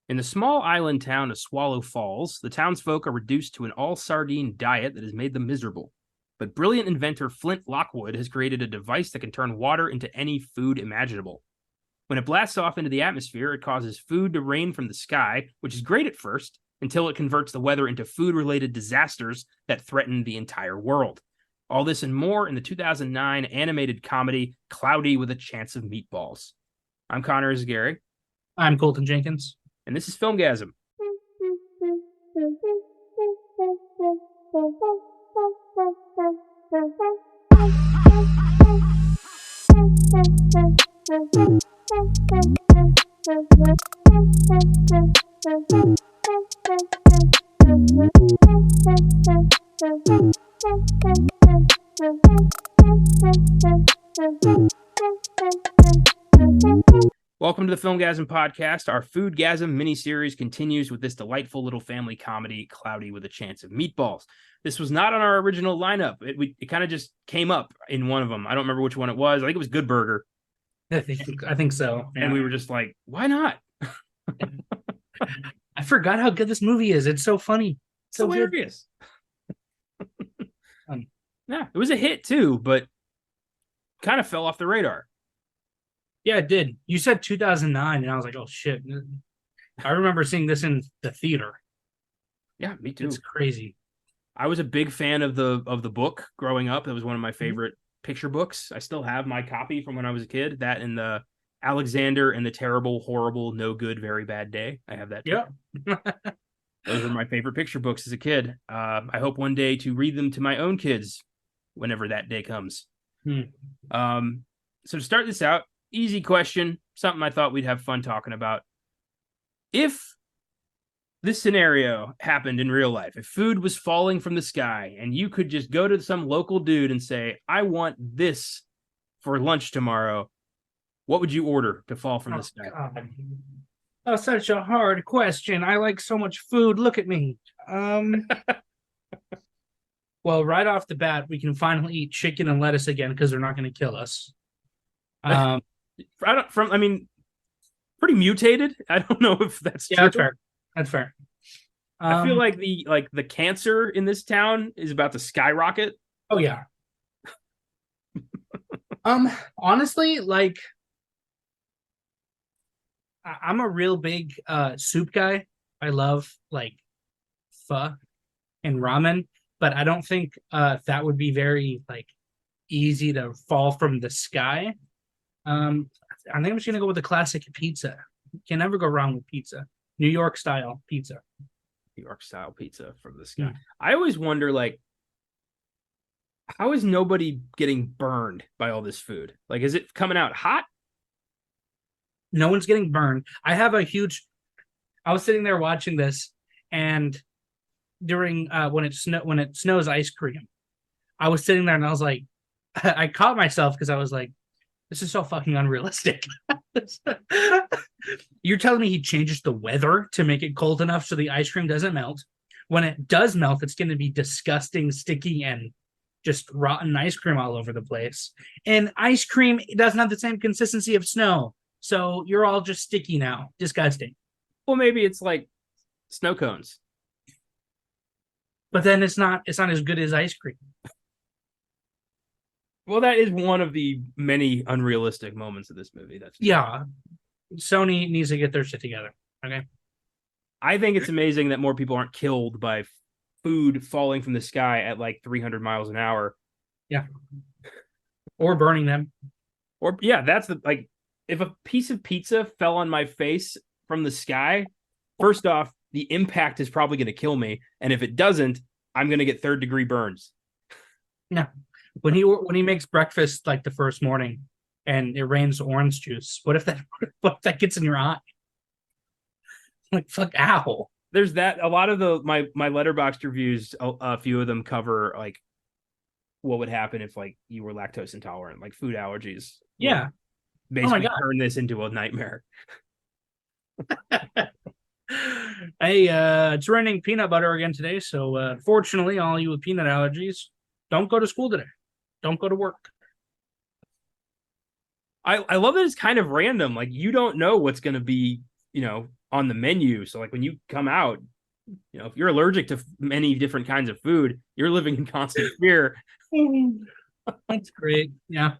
In the small island town of Swallow Falls, the townsfolk are reduced to an all-sardine diet that has made them miserable. But brilliant inventor Flint Lockwood has created a device that can turn water into any food imaginable. When it blasts off into the atmosphere, it causes food to rain from the sky, which is great at first, until it converts the weather into food-related disasters that threaten the entire world. All this and more in the 2009 animated comedy Cloudy with a Chance of Meatballs. I'm Connor Eyzaguirre. I'm Colton Jenkins. And this is Filmgazm. Welcome to the Filmgazm podcast. Our FOODGAZM miniseries continues with this delightful little family comedy, Cloudy with a Chance of Meatballs. This was not on our original lineup. It kind of just came up in one of them. I don't remember which one it was. I think it was Good Burger. I think so. Yeah. And we were just like, why not? I forgot how good this movie is. It's so funny. It's so hilarious. Yeah, it was a hit too, but kind of fell off the radar. Yeah, it did. You said 2009, and I was like, oh, shit. I remember seeing this in the theater. Yeah, me too. It's crazy. I was a big fan of the book growing up. That was one of my favorite picture books. I still have my copy from when I was a kid. That and the Alexander and the Terrible, Horrible, No Good, Very Bad Day. I have that too. Yeah. Those were my favorite picture books as a kid. I hope one day to read them to my own kids whenever that day comes. So to start this out, easy question, something I thought we'd have fun talking about. If this scenario happened in real life, if food was falling from the sky and you could just go to some local dude and say, I want this for lunch tomorrow, what would you order to fall from the sky? God. Oh, such a hard question. I like so much food. Look at me. Well, right off the bat, we can finally eat chicken and lettuce again because they're not going to kill us. Pretty mutated. I don't know if that's true. That's fair. That's fair. I feel like the cancer in this town is about to skyrocket. Oh yeah. Honestly, like I'm a real big soup guy. I love like pho and ramen, but I don't think that would be very like easy to fall from the sky. I think I'm just gonna go with the classic pizza. You can never go wrong with pizza. New York style pizza. New York style pizza from the sky. I always wonder, like, how is nobody getting burned by all this food? Like, is it coming out hot? No one's getting burned. I was sitting there watching this, and during when it snows ice cream, I was sitting there and I was like, I caught myself because I was like, this is so fucking unrealistic. You're telling me he changes the weather to make it cold enough so the ice cream doesn't melt. When it does melt, it's going to be disgusting, sticky, and just rotten ice cream all over the place. And ice cream doesn't have the same consistency of snow. So you're all just sticky now. Disgusting. Well, maybe it's like snow cones. But then it's not as good as ice cream. Well, that is one of the many unrealistic moments of this movie. Yeah. Sony needs to get their shit together. Okay. I think it's amazing that more people aren't killed by food falling from the sky at like 300 miles an hour. Yeah. Or burning them. Or, yeah, that's like, if a piece of pizza fell on my face from the sky, first off, the impact is probably going to kill me. And if it doesn't, I'm going to get third-degree burns. Yeah. When he makes breakfast like the first morning and it rains orange juice, what if that gets in your eye? Like, fuck, ow. There's that. A lot of my Letterboxd reviews, a few of them cover like what would happen if like you were lactose intolerant, like food allergies. Yeah. Basically turn this into a nightmare. Hey, it's raining peanut butter again today, so fortunately, all you with peanut allergies, don't go to school today. Don't go to work. I love that it's kind of random. Like, you don't know what's going to be, on the menu. So like when you come out, if you're allergic to many different kinds of food, you're living in constant fear. That's great. Yeah.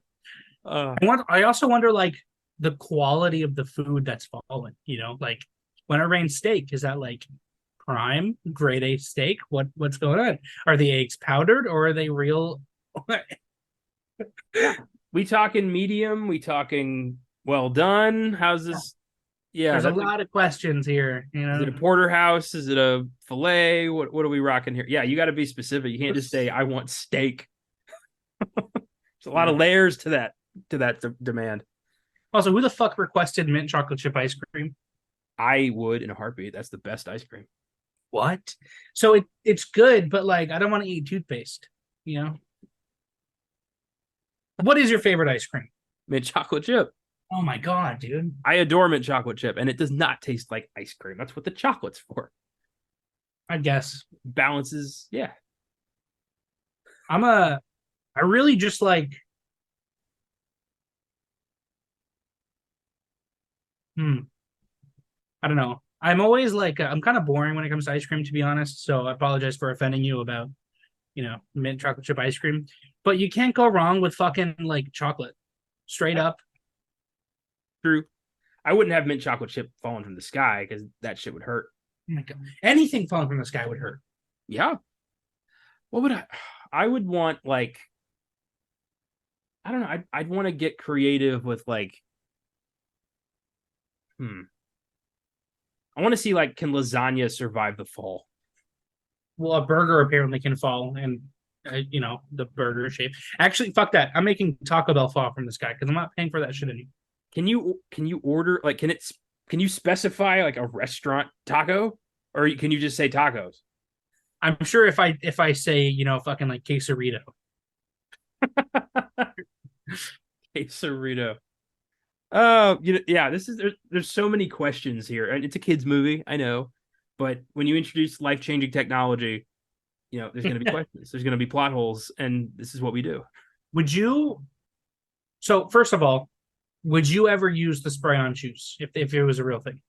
Uh, I also wonder like the quality of the food that's fallen, like when it rains steak, is that like prime grade A steak? What's going on? Are the eggs powdered or are they real? yeah. We talking medium? We talking well done? How's this? Yeah, There's a lot of questions here, Is it a porterhouse? Is it a fillet? What are we rocking here? Yeah, you got to be specific. You can't just say I want steak. There's a lot of layers to that demand. Also, who the fuck requested mint chocolate chip ice cream? I would in a heartbeat. That's the best ice cream. What? So it's good, but like I don't want to eat toothpaste. What is your favorite ice cream? Mint chocolate chip. Oh my god, dude! I adore mint chocolate chip, and it does not taste like ice cream. That's what the chocolate's for. I guess Balances. Yeah. I really just like. I don't know. I'm always like I'm kind of boring when it comes to ice cream, to be honest. So I apologize for offending you about mint chocolate chip ice cream. But you can't go wrong with fucking like chocolate, straight up. True. I wouldn't have mint chocolate chip falling from the sky because that shit would hurt. Oh my God. Anything falling from the sky would hurt. Yeah. What would I would want like I don't know. I'd want to get creative with like I want to see like can lasagna survive the fall? Well, a burger apparently can fall, and the burger shape. Actually, fuck that. I'm making Taco Bell fall from the sky because I'm not paying for that shit anymore. Can you order like can you specify like a restaurant taco or can you just say tacos? I'm sure if I say fucking like quesarito. Quesarito. Oh, yeah. This is there's so many questions here, and it's a kids movie, I know, but when you introduce life-changing technology, there's going to be questions, there's going to be plot holes, and this is what we do. Would you? So first of all, would you ever use the spray-on shoes if it was a real thing?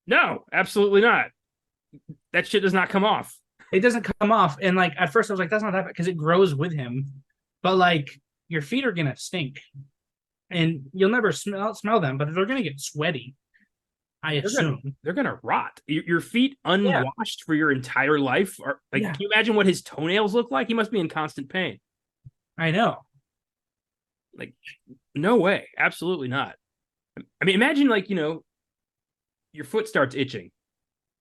No, absolutely not. That shit does not come off. It doesn't come off, and like at first I was like, that's not that bad because it grows with him, but like your feet are gonna stink. And you'll never smell them, but they're going to get sweaty, I assume. They're going to rot. Your feet unwashed for your entire life. Can you imagine what his toenails look like? He must be in constant pain. I know. Like, no way. Absolutely not. I mean, imagine your foot starts itching.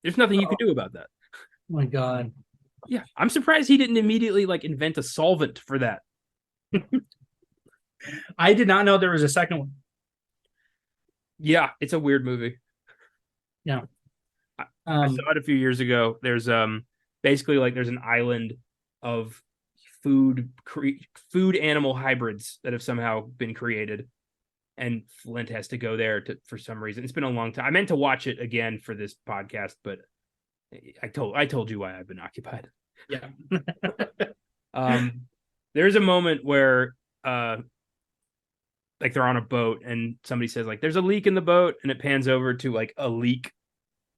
There's nothing you can do about that. Oh my God. Yeah. I'm surprised he didn't immediately invent a solvent for that. I did not know there was a second one. Yeah, it's a weird movie. Yeah. I saw it a few years ago. There's basically there's an island of food animal hybrids that have somehow been created, and Flint has to go there for some reason. It's been a long time. I meant to watch it again for this podcast, but I told you why I've been occupied. Yeah. There's a moment where they're on a boat and somebody says there's a leak in the boat, and it pans over to a leek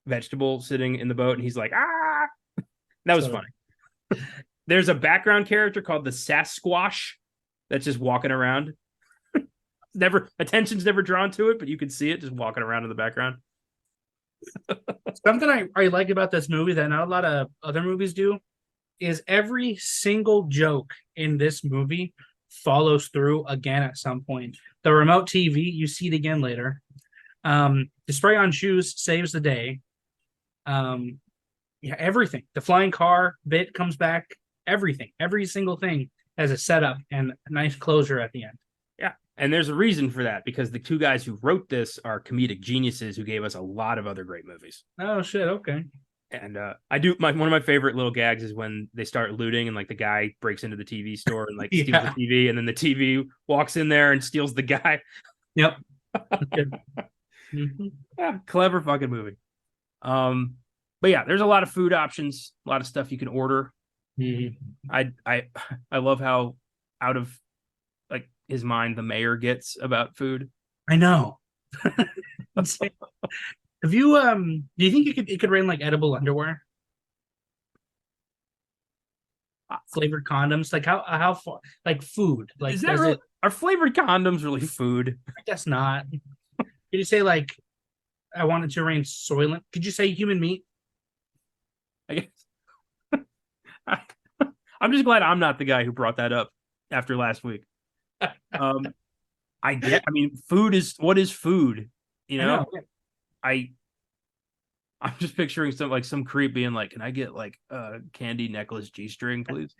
vegetable sitting in the boat, and he's like, ah. That was funny. There's a background character called the Sasquatch that's just walking around. Attention's never drawn to it, but you can see it just walking around in the background. Something I like about this movie that not a lot of other movies do is every single joke in this movie follows through again at some point. The remote TV, you see it again later. The spray on shoes saves the day. Everything. The flying car bit comes back. Everything. Every single thing has a setup and a nice closure at the end. Yeah. And there's a reason for that, because the two guys who wrote this are comedic geniuses who gave us a lot of other great movies. Oh, shit. Okay. And I do one of my favorite little gags is when they start looting and the guy breaks into the TV store and steals the TV, and then the TV walks in there and steals the guy. Yep. Yeah, clever fucking movie. But yeah, there's a lot of food options, a lot of stuff you can order. Mm-hmm. I love how out of his mind the mayor gets about food. I know. Have you do you think it could rain like edible underwear? Flavored condoms? Like how far like food? Is Like that does really it are flavored condoms really food? I guess not. Could you say like I wanted to rain soylent? Could you say human meat? I guess I, I'm just glad I'm not the guy who brought that up after last week. Um, I mean, food is what is food, you I know? know. I I'm just picturing some creep being like, "Can I get like a candy necklace G-string, please?"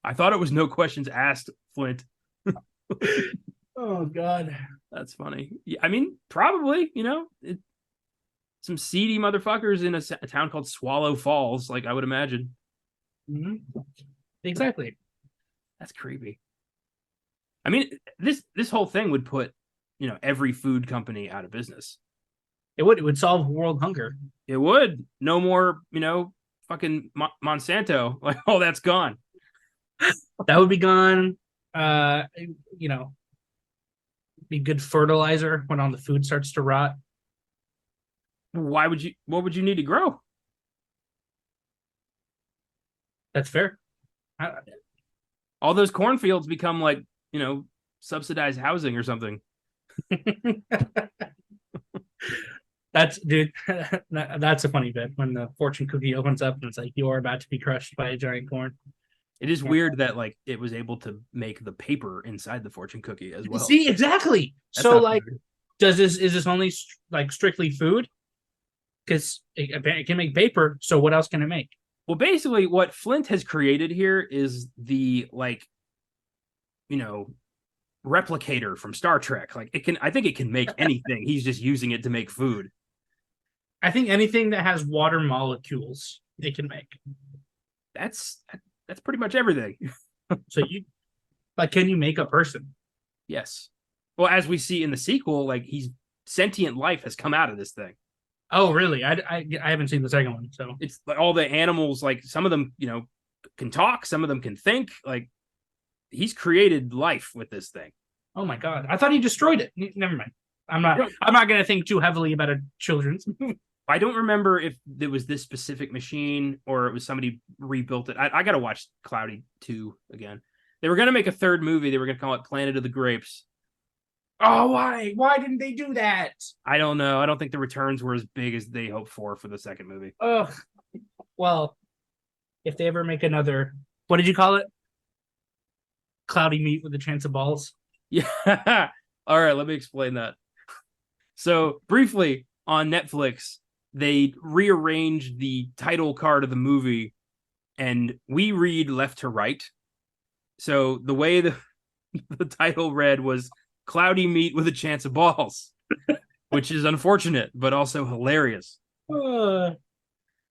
I thought it was no questions asked, Flint. Oh God. That's funny. Yeah, I mean, probably, some seedy motherfuckers in a town called Swallow Falls, like I would imagine. Mhm. Exactly. That's creepy. I mean, this whole thing would put, every food company out of business. It would solve world hunger. It would. No more, fucking Monsanto. Like, oh, that's gone. That would be gone. Uh, you know, be good fertilizer when all the food starts to rot. What would you need to grow? That's fair. All those cornfields become like, subsidized housing or something. That's dude. That's a funny bit when the fortune cookie opens up and it's like you are about to be crushed by a giant corn. It is weird that like it was able to make the paper inside the fortune cookie as well. See, exactly. That's So not like, food. does this is this only like strictly food? Because it can make paper. So what else can it make? Well, basically, what Flint has created here is the like, you know, replicator from Star Trek. Like it can, I think it can make anything. He's just using it to make food. I think anything that has water molecules it can make. That's that's pretty much everything. So you like, can you make a person? Yes. Well, as we see in the sequel, like he's sentient life has come out of this thing. Oh, really? I haven't seen the second one, so It's like all the animals, like some of them, can talk, some of them can think. Like he's created life with this thing. oh my god, I thought he destroyed it. Never mind. I'm not going to think too heavily about a children's. I don't remember if it was this specific machine or it was somebody rebuilt it. I got to watch Cloudy 2 again. They were going to make a third movie. They were going to call it Planet of the Grapes. Oh, why? Why didn't they do that? I don't know. I don't think the returns were as big as they hoped for the second movie. Ugh. Well, if they ever make another, what did you call it? Cloudy meat with a chance of balls. Yeah. All right, let me explain that. So, briefly on Netflix, they rearranged the title card of the movie and we read left to right. So, the way the title read was Cloudy Meat with a Chance of Balls, which is unfortunate, but also hilarious. And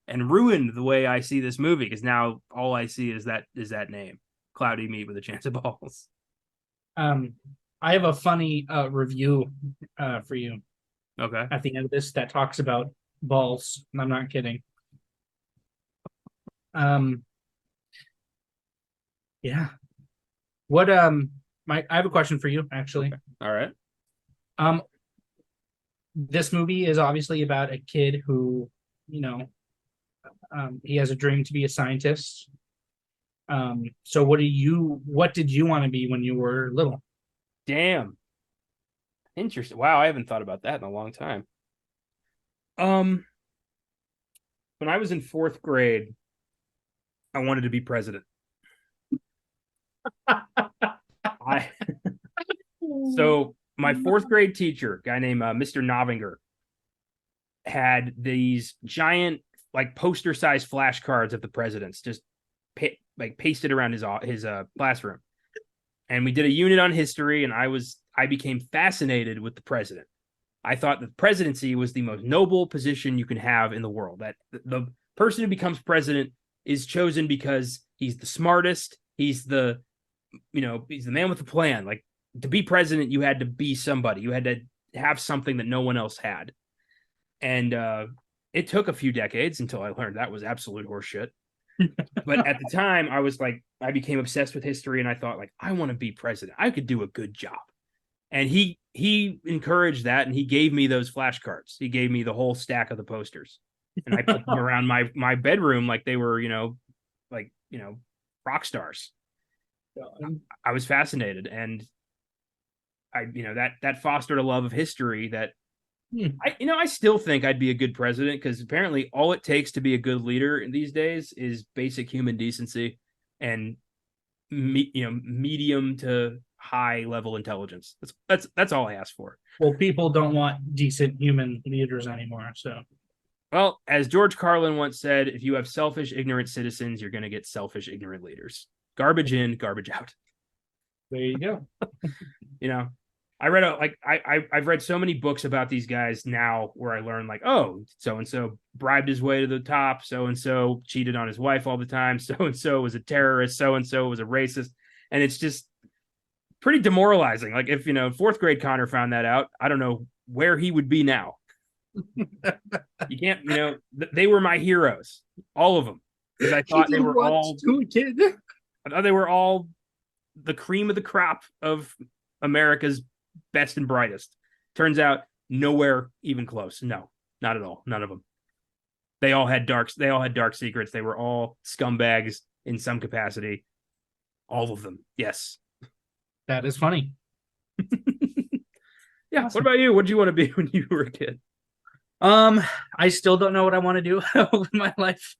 ruined the way I see this movie because now all I see is that name, Cloudy Meat with a Chance of Balls. I have a funny review for you Okay. at the end of this that talks about balls. I'm not kidding. Yeah. What I have a question for you actually. Okay. All right. This movie is obviously about a kid who, he has a dream to be a scientist. So what did you want to be when you were little? Damn. Interesting. Wow, I haven't thought about that in a long time. When I was in fourth grade, I wanted to be president. I so my fourth grade teacher, guy named Mr. Novinger, had these giant, like poster-sized flashcards of the presidents, just pasted around his classroom. And we did a unit on history, and I became fascinated with the president. I thought the presidency was the most noble position you can have in the world. That the person who becomes president is chosen because he's the smartest. He's the man with the plan. Like to be president, you had to be somebody. You had to have something that no one else had. And it took a few decades until I learned that was absolute horseshit. But at the time, I became obsessed with history, and I thought, like, I want to be president. I could do a good job. And he he encouraged that, and he gave me those flashcards. He gave me the whole stack of the posters, and I put them around my bedroom like they were, rock stars. I was fascinated, and that fostered a love of history that I still think I'd be a good president, because apparently all it takes to be a good leader in these days is basic human decency and medium to high level intelligence. That's all I ask for. Well, people don't want decent human leaders anymore. So, well, as George Carlin once said, if you have selfish, ignorant citizens, you're going to get selfish, ignorant leaders. Garbage in, garbage out. There you go. I read I've read so many books about these guys now where I learn like, oh, so and so bribed his way to the top, so and so cheated on his wife all the time, so and so was a terrorist, so and so was a racist, and it's just pretty demoralizing. Like if fourth grade Connor found that out, I don't know where he would be now. You can't, they were my heroes, all of them, because I thought they were all I thought they were all the cream of the crop of America's best and brightest. Turns out nowhere even close. No, not at all. None of them. They all had dark secrets. They were all scumbags in some capacity. All of them. Yes. That is funny. Yeah. Awesome. What about you? What did you want to be when you were a kid? I still don't know what I want to do with my life.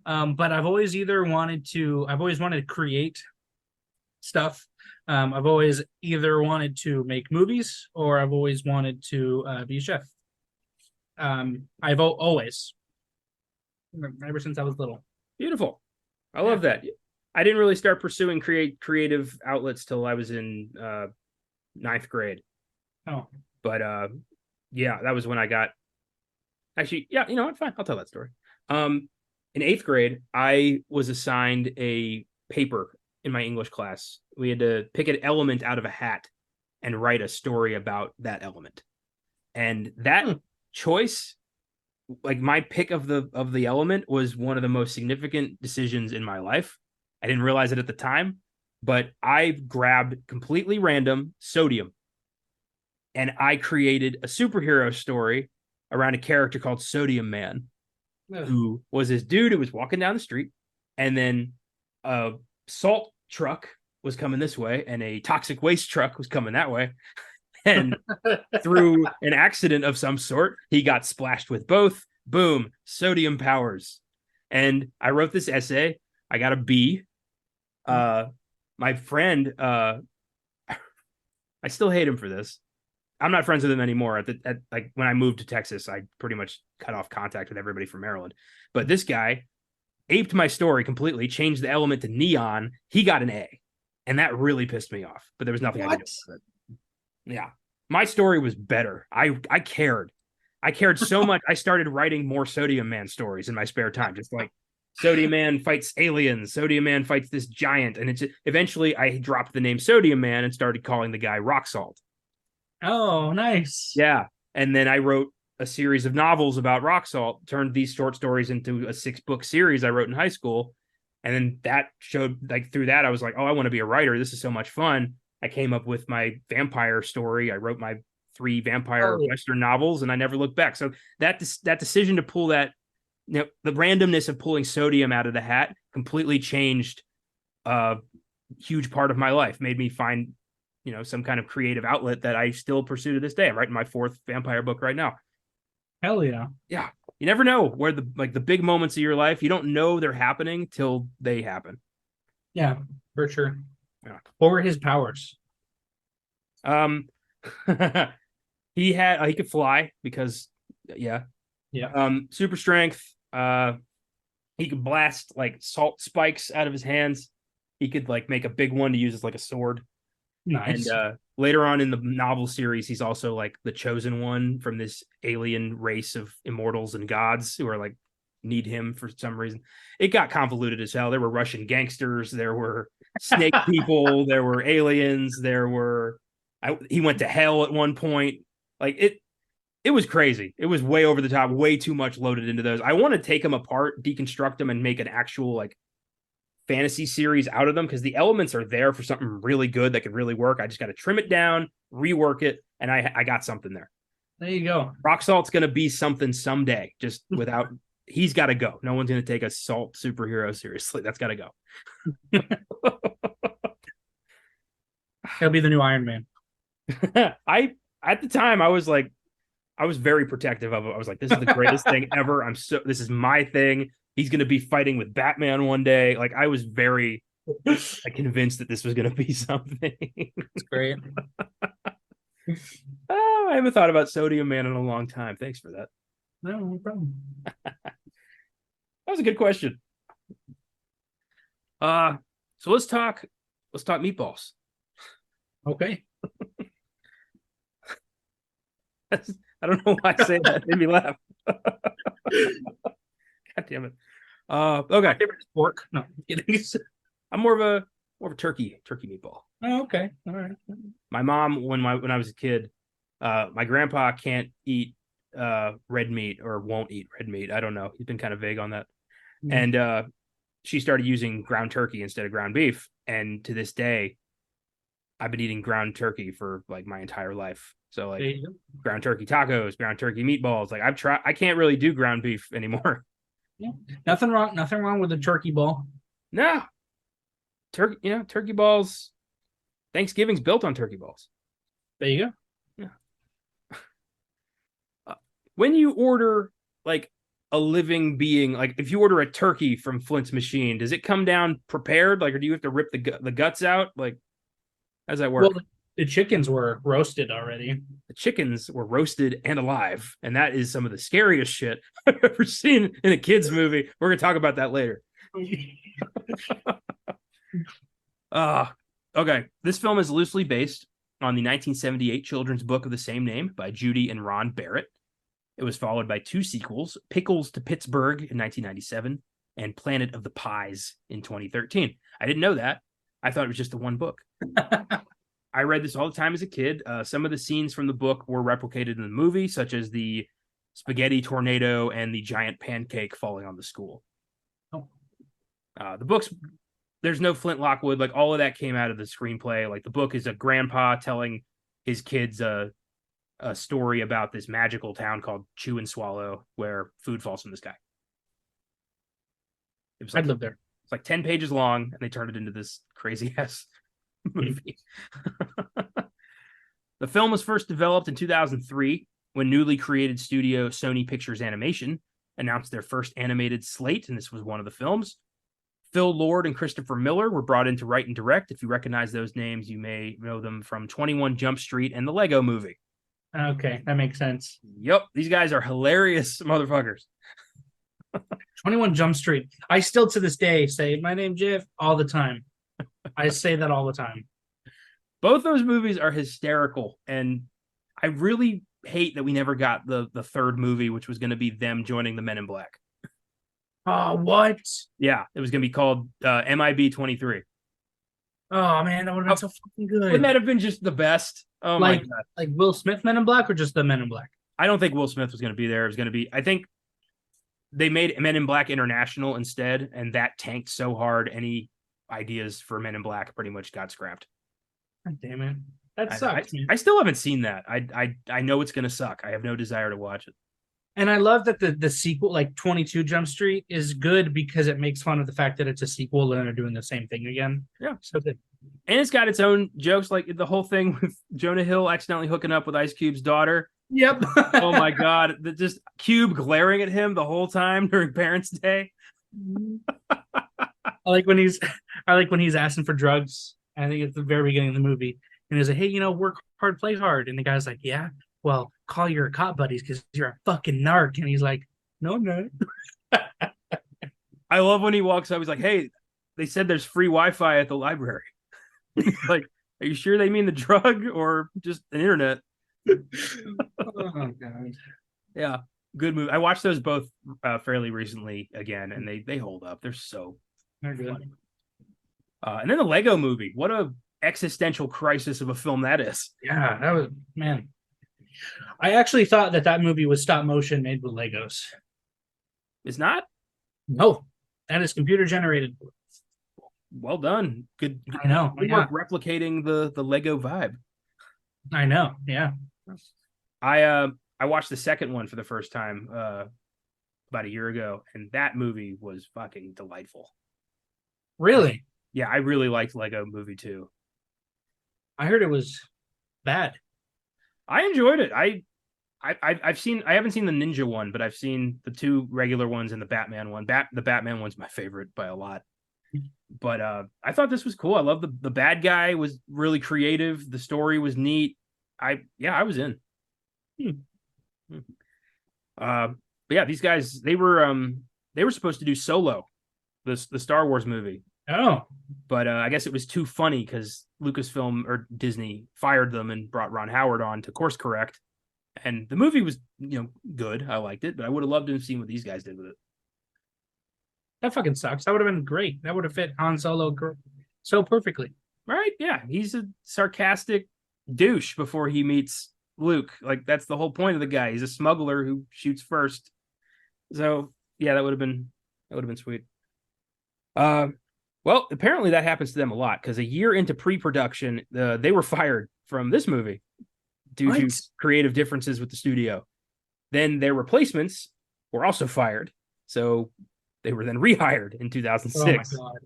But I've always wanted to create stuff. I've always either wanted to make movies, or I've always wanted to be a chef. I've always, ever since I was little. Beautiful. I love that. I didn't really start pursuing creative outlets till I was in ninth grade. Oh, but that was when I got. Actually, yeah, you know what? Fine, I'll tell that story. In eighth grade, I was assigned a paper in my English class. We had to pick an element out of a hat and write a story about that element. And that choice, like my pick of the element, was one of the most significant decisions in my life. I didn't realize it at the time, but I grabbed completely random sodium, and I created a superhero story around a character called Sodium Man, who was this dude who was walking down the street, and then a salt truck was coming this way, and a toxic waste truck was coming that way. And through an accident of some sort, he got splashed with both. Boom, sodium powers. And I wrote this essay. I got a B. My friend, I still hate him for this. I'm not friends with him anymore. Like when I moved to Texas, I pretty much cut off contact with everybody from Maryland. But this guy aped my story completely, changed the element to neon. He got an A, and that really pissed me off. But there was nothing I could do with it. Yeah, my story was better. I cared. I cared so much. I started writing more Sodium Man stories in my spare time, just like Sodium Man fights aliens. Sodium Man fights this giant, and eventually I dropped the name Sodium Man and started calling the guy Rock Salt. Oh, nice. Yeah. And then I wrote a series of novels about rock salt, turned these short stories into a 6-book series I wrote in high school. And then that showed, like, through that, I was like, oh, I want to be a writer. This is so much fun. I came up with my vampire story. I wrote my 3 vampire Western novels, and I never looked back. So that decision to pull that, the randomness of pulling sodium out of the hat completely changed a huge part of my life, made me find some kind of creative outlet that I still pursue to this day. I'm writing my 4th vampire book right now. Hell yeah. Yeah. You never know where the big moments of your life, you don't know they're happening till they happen. Yeah, for sure. Yeah. What were his powers? He could fly because super strength. He could blast like salt spikes out of his hands. He could like make a big one to use as like a sword. Nice. And later on in the novel series, he's also like the chosen one from this alien race of immortals and gods who are like need him for some reason. It got convoluted as hell. There were Russian gangsters, there were snake people, there were aliens, he went to hell at one point. Like it was crazy. It was way over the top, way too much loaded into those. I want to take them apart, deconstruct them, and make an actual like fantasy series out of them because the elements are there for something really good that could really work. I just got to trim it down, rework it, and I got something there. There you go. Rock Salt's going to be something someday, just without, he's got to go. No one's going to take a Salt superhero seriously. That's got to go. He'll be the new Iron Man. At the time, I was very protective of it. I was like, this is the greatest thing ever. This is my thing. He's going to be fighting with Batman one day. Like, I was very convinced that this was going to be something. It's great. Oh, I haven't thought about Sodium Man in a long time. Thanks for that. No problem. That was a good question. So let's talk meatballs. Okay. I don't know why I say that. It made me laugh. God damn it. Okay. Favorite pork? No, I'm more of a turkey meatball. Oh, okay. All right. My mom, when I was a kid, my grandpa can't eat red meat or won't eat red meat. I don't know. He's been kind of vague on that. Mm-hmm. And she started using ground turkey instead of ground beef. And to this day, I've been eating ground turkey for like my entire life. So like ground turkey tacos, ground turkey meatballs. Like I can't really do ground beef anymore. Yeah. Nothing wrong with a turkey ball. No. Turkey balls. Thanksgiving's built on turkey balls. There you go. Yeah. When you order like a living being, like if you order a turkey from Flint's machine, does it come down prepared? Like, or do you have to rip the guts out? Like, how does that work? Well, the chickens were roasted already. The chickens were roasted and alive, and that is some of the scariest shit I've ever seen in a kid's movie. We're gonna talk about that later. Okay. This film is loosely based on the 1978 children's book of the same name by Judy and Ron Barrett. It was followed by two sequels, Pickles to Pittsburgh in 1997 and Planet of the Pies in 2013. I didn't know that. I thought it was just the one book. I read this all the time as a kid. Some of the scenes from the book were replicated in the movie, such as the spaghetti tornado and the giant pancake falling on the school. Oh. The books, there's no Flint Lockwood. Like, all of that came out of the screenplay. Like, the book is a grandpa telling his kids a story about this magical town called Chew and Swallow where food falls from the sky. It was like, I'd live there. It's like 10 pages long, and they turned it into this crazy ass movie. The film was first developed in 2003 when newly created studio Sony Pictures Animation announced their first animated slate, and this was one of the films. Phil Lord and Christopher Miller were brought in to write and direct. If you recognize those names, you may know them from 21 Jump Street and the Lego Movie. Okay, that makes sense. Yep, these guys are hilarious motherfuckers. 21 Jump Street. I still to this day say, my name's Jeff, all the time. I say that all the time. Both those movies are hysterical, and I really hate that we never got the third movie, which was going to be them joining the Men in Black. Oh, what? Yeah, it was going to be called MIB 23. Oh, man, that would have been so fucking good. Wouldn't that have been just the best? Oh, my God. Like Will Smith Men in Black or just the Men in Black? I don't think Will Smith was going to be there. It was going to be, I think they made Men in Black International instead, and that tanked so hard. Any ideas for Men in Black pretty much got scrapped. God damn it. That sucks. I still haven't seen that. I know it's going to suck. I have no desire to watch it. And I love that the sequel, like 22 Jump Street, is good because it makes fun of the fact that it's a sequel and they're doing the same thing again. Yeah. So good. And it's got its own jokes, like the whole thing with Jonah Hill accidentally hooking up with Ice Cube's daughter. Yep. Oh my God. Just Cube glaring at him the whole time during Parents' Day. I like when he's asking for drugs. I think at the very beginning of the movie. And he's like, hey, work hard, play hard. And the guy's like, yeah, well, call your cop buddies because you're a fucking narc. And he's like, no, I'm not. I love when he walks up. He's like, hey, they said there's free Wi-Fi at the library. Like, are you sure they mean the drug or just the internet? Oh, God. Yeah, good movie. I watched those both fairly recently again, and they hold up. They're good. Funny. And then the Lego Movie. What a existential crisis of a film that is. Yeah, that was, man. I actually thought that movie was stop motion made with Legos. It's not? No, that is computer generated. well done. Good, I know. good Yeah. work replicating the Lego vibe. I know. Yeah. I watched the second one for the first time about a year ago, and that movie was fucking delightful. Really? Yeah, I really liked Lego Movie 2. I heard it was bad. I enjoyed it. I haven't seen the Ninja one, but I've seen the two regular ones and the Batman one. The Batman one's my favorite by a lot. But I thought this was cool. I love the bad guy was really creative. The story was neat. I was in. Hmm. But yeah, these guys they were supposed to do Solo, the Star Wars movie. Oh. But I guess it was too funny because Lucasfilm or Disney fired them and brought Ron Howard on to course correct. And the movie was, good. I liked it, but I would have loved to have seen what these guys did with it. That fucking sucks. That would have been great. That would have fit Han Solo so perfectly. Right? Yeah. He's a sarcastic douche before he meets Luke. Like, that's the whole point of the guy. He's a smuggler who shoots first. So, yeah, that would have been sweet. Well, apparently that happens to them a lot because a year into pre-production, they were fired from this movie due to creative differences with the studio. Then their replacements were also fired. So they were then rehired in 2006. Oh my God.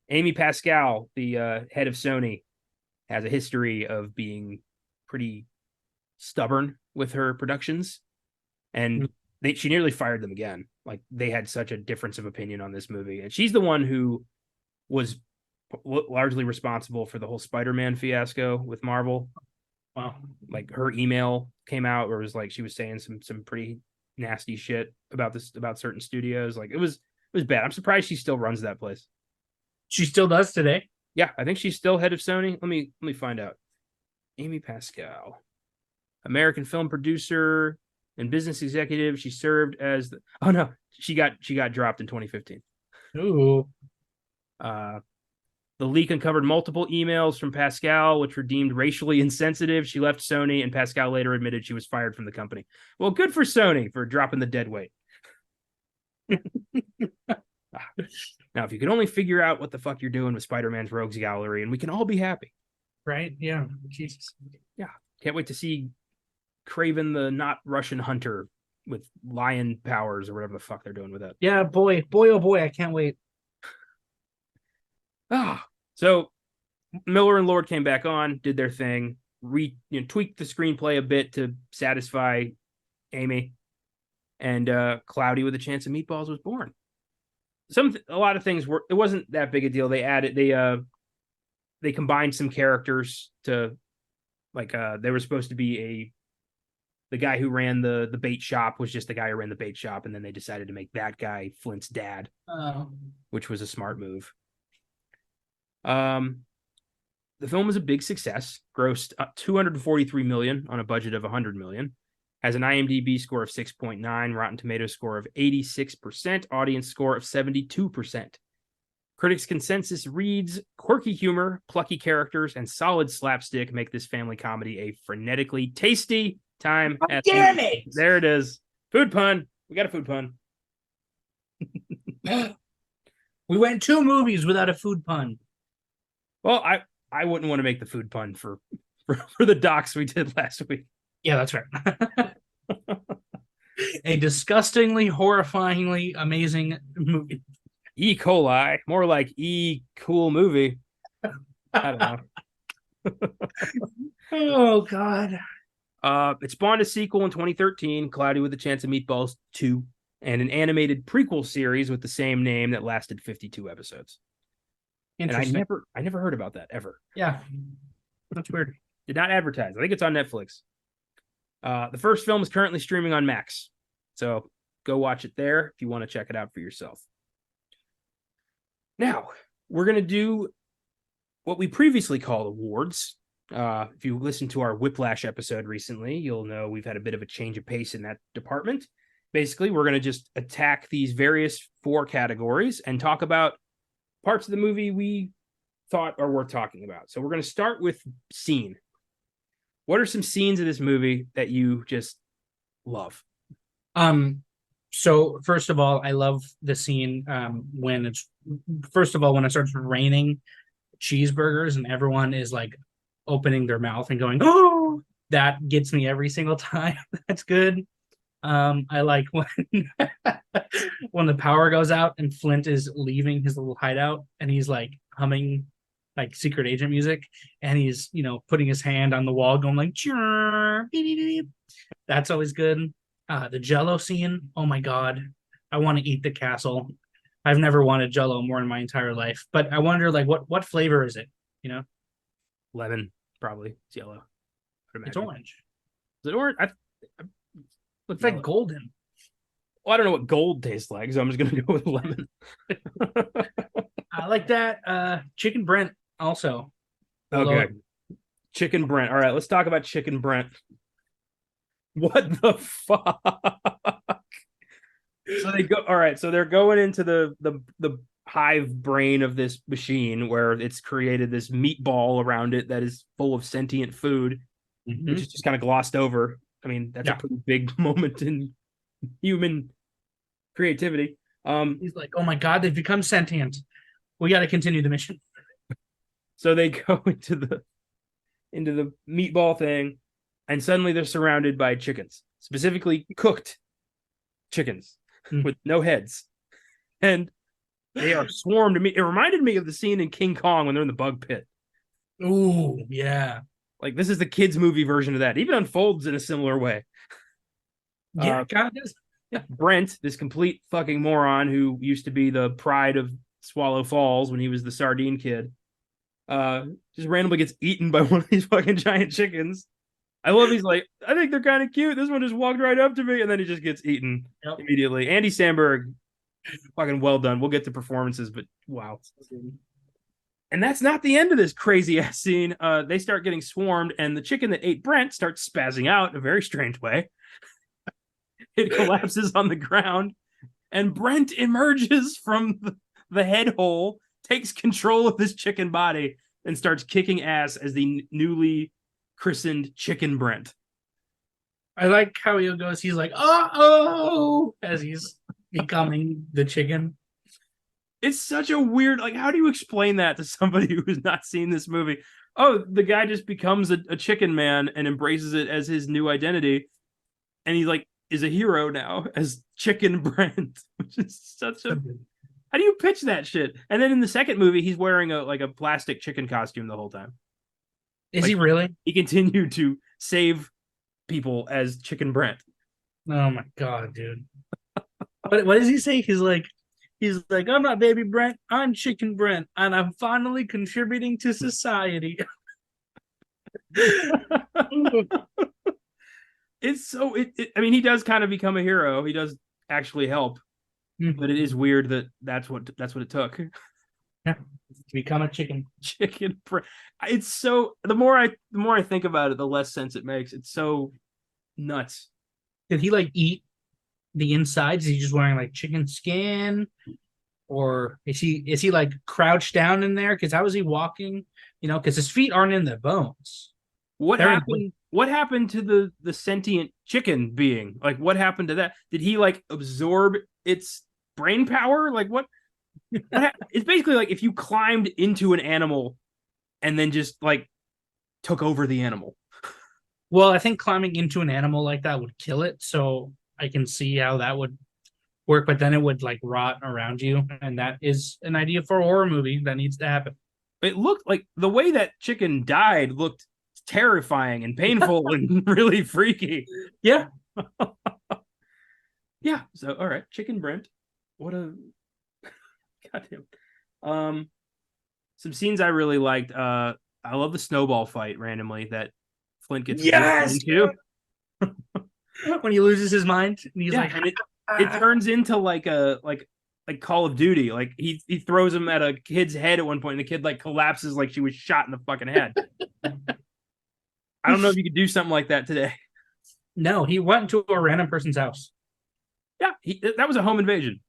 Amy Pascal, the head of Sony, has a history of being pretty stubborn with her productions. And she nearly fired them again. Like, they had such a difference of opinion on this movie. And she's the one who was largely responsible for the whole Spider-Man fiasco with Marvel. Wow. Like, her email came out where it was like she was saying some pretty nasty shit about certain studios. Like, it was bad. I'm surprised she still runs that place. She still does today. Yeah, I think she's still head of Sony. Let me find out. Amy Pascal, American film producer and business executive. She served as she got dropped in 2015. Ooh. The leak uncovered multiple emails from Pascal, which were deemed racially insensitive. She left Sony, and Pascal later admitted she was fired from the company. Well, good for Sony for dropping the dead weight. Now, if you could only figure out what the fuck you're doing with Spider-Man's Rogues Gallery, and we can all be happy. Right? Yeah. Jesus. Yeah. Can't wait to see Craven the not Russian hunter with lion powers or whatever the fuck they're doing with that. Yeah, boy, oh boy, I can't wait. So Miller and Lord came back on, did their thing, tweaked the screenplay a bit to satisfy Amy, and Cloudy with a Chance of Meatballs was born. A lot of things it wasn't that big a deal. They combined some characters to, like, they were supposed to be the guy who ran the bait shop was just the guy who ran the bait shop, and then they decided to make that guy Flint's dad, which was a smart move. The film was a big success, grossed $243 million on a budget of $100 million, has an IMDb score of 6.9, Rotten Tomatoes score of 86%, audience score of 72%. Critics' consensus reads, quirky humor, plucky characters, and solid slapstick make this family comedy a frenetically tasty time. Damn it! There it is. Food pun. We got a food pun. We went 2 movies without a food pun. Well, I wouldn't want to make the food pun for the docs we did last week. Yeah, that's right. A disgustingly, horrifyingly amazing movie. E. coli, more like cool movie. I don't know. Oh, God. It spawned a sequel in 2013, Cloudy with a Chance of Meatballs 2, and an animated prequel series with the same name that lasted 52 episodes. And I never heard about that ever. Yeah. That's weird. Did not advertise. I think it's on Netflix. The first film is currently streaming on Max. So go watch it there if you want to check it out for yourself. Now, we're going to do what we previously called awards. If you listened to our Whiplash episode recently, you'll know we've had a bit of a change of pace in that department. Basically, we're going to just attack these various 4 categories and talk about parts of the movie we thought are worth talking about. So we're going to start with scene. What are some scenes of this movie that you just love? So first of all, I love the scene when it's first of all when it starts raining cheeseburgers and everyone is like opening their mouth and going, "Oh!" That gets me every single time. That's good. I like when when the power goes out and Flint is leaving his little hideout and he's like humming like secret agent music and he's putting his hand on the wall going like "Chirr, beep, beep, beep." That's always good. The Jello scene, oh my god, I want to eat the castle. I've never wanted Jello more in my entire life, but I wonder like what flavor is it? Lemon, probably. It's yellow. It's orange. Is it orange? Looks like golden. Well, I don't know what gold tastes like, so I'm just gonna go with lemon. I like that. Chicken Brent also. Okay. Chicken Brent. All right, let's talk about Chicken Brent. What the fuck? So they go. All right, so they're going into the hive brain of this machine where it's created this meatball around it that is full of sentient food, which is just kind of glossed over. I mean, that's a pretty big moment in human creativity. He's like, oh my god, they've become sentient. We got to continue the mission. So they go into the meatball thing, and suddenly they're surrounded by chickens, specifically cooked chickens with no heads, and they are swarmed. It reminded me of the scene in King Kong when they're in the bug pit. Ooh, yeah. Like this is the kids' movie version of that. It even unfolds in a similar way. Yeah, kind of does. Yeah. Brent, this complete fucking moron who used to be the pride of Swallow Falls when he was the sardine kid, just randomly gets eaten by one of these fucking giant chickens. I love he's like, I think they're kind of cute. This one just walked right up to me, and then he just gets eaten immediately. Andy Samberg, fucking well done. We'll get to performances, but wow. And that's not the end of this crazy ass scene. They start getting swarmed, and the chicken that ate Brent starts spazzing out in a very strange way. It collapses on the ground, and Brent emerges from the head hole, takes control of this chicken body, and starts kicking ass as the newly christened Chicken Brent. I like how he goes, he's like, oh, as he's becoming the chicken. It's such a weird, like, how do you explain that to somebody who's not seen this movie? Oh, the guy just becomes a chicken man and embraces it as his new identity. And he, like, is a hero now as Chicken Brent, which is such a... How do you pitch that shit? And then in the second movie, he's wearing a plastic chicken costume the whole time. Is he really? He continued to save people as Chicken Brent. Oh my god, dude. What does he say? He's like, I'm not Baby Brent, I'm Chicken Brent, and I'm finally contributing to society. It's so I mean, he does kind of become a hero. He does actually help, but it is weird that that's what it took. Yeah, to become a chicken. Chicken Brent. It's so the more I think about it, the less sense it makes. It's so nuts. Did he like eat the insides? Is he just wearing like chicken skin, or is he like crouched down in there? Because how is he walking? Because his feet aren't in the bones. What happened to the sentient chicken being? Like, what happened to that? Did he like absorb its brain power? Like, what it's basically like if you climbed into an animal and then just like took over the animal. Well, I think climbing into an animal like that would kill it. So I can see how that would work, but then it would like rot around you. And that is an idea for a horror movie that needs to happen. It looked like the way that chicken died looked terrifying and painful and really freaky. Yeah. Yeah. So, all right. Chicken Brent. What a goddamn. Some scenes I really liked. I love the snowball fight randomly that Flint gets into. When he loses his mind and he's like, and it turns into like Call of Duty. Like he throws him at a kid's head at one point, and the kid like collapses like she was shot in the fucking head. I don't know if you could do something like that today. No, he went into a random person's house. Yeah, that was a home invasion.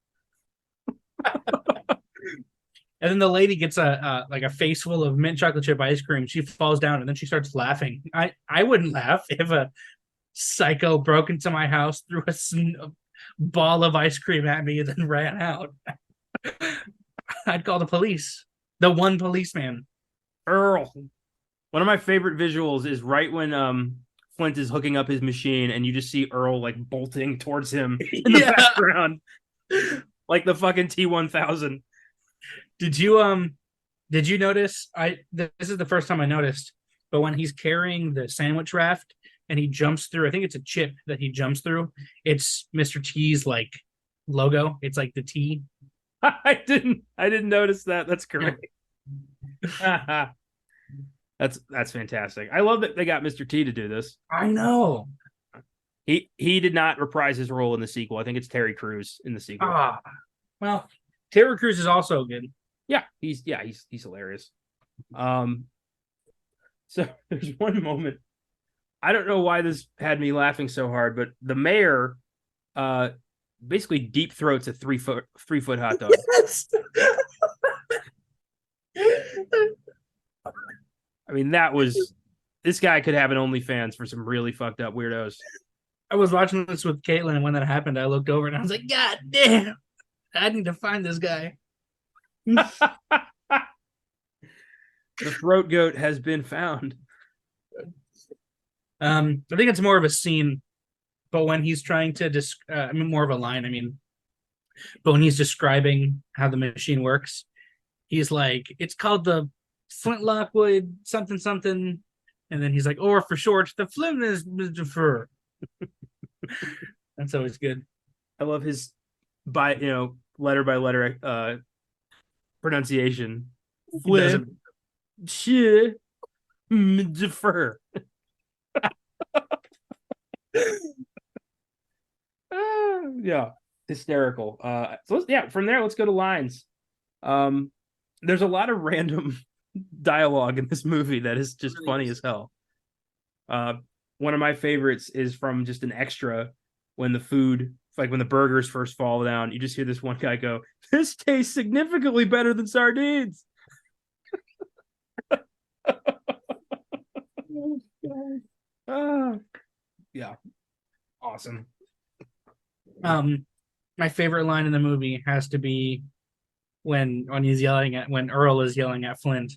And then the lady gets a face full of mint chocolate chip ice cream. She falls down and then she starts laughing. I wouldn't laugh if a psycho broke into my house, threw ball of ice cream at me and then ran out. I'd call the police. The one policeman. Earl. One of my favorite visuals is right when Flint is hooking up his machine, and you just see Earl like bolting towards him in the background, like the fucking T-1000. Did you notice? This is the first time I noticed, but when he's carrying the sandwich raft and he jumps through, I think it's a chip that he jumps through. It's Mr. T's like logo. It's like the T. I didn't notice that. That's great. Yeah. That's fantastic. I love that they got Mr. T to do this. I know. He did not reprise his role in the sequel. I think it's Terry Crews in the sequel. Well, Terry Crews is also good. Yeah, he's hilarious. So there's one moment. I don't know why this had me laughing so hard, but the mayor basically deep throats a 3-foot hot dog. Yes. I mean, this guy could have an OnlyFans for some really fucked up weirdos. I was watching this with Caitlin, and when that happened, I looked over and I was like, God damn, I need to find this guy. The throat goat has been found. I think it's more of a scene, but when he's trying to more of a line, but when he's describing how the machine works, he's like, it's called the Flint Lockwood something something, and then he's like, or for short, the Flint is fur. That's always good. I love his letter by letter pronunciation. Flint defer. Yeah, hysterical. From there, let's go to lines. There's a lot of random dialogue in this movie that is just funny as hell. One of my favorites is from just an extra when when the burgers first fall down. You just hear this one guy go, "This tastes significantly better than sardines." Yeah, awesome. My favorite line in the movie has to be when Earl is yelling at Flint,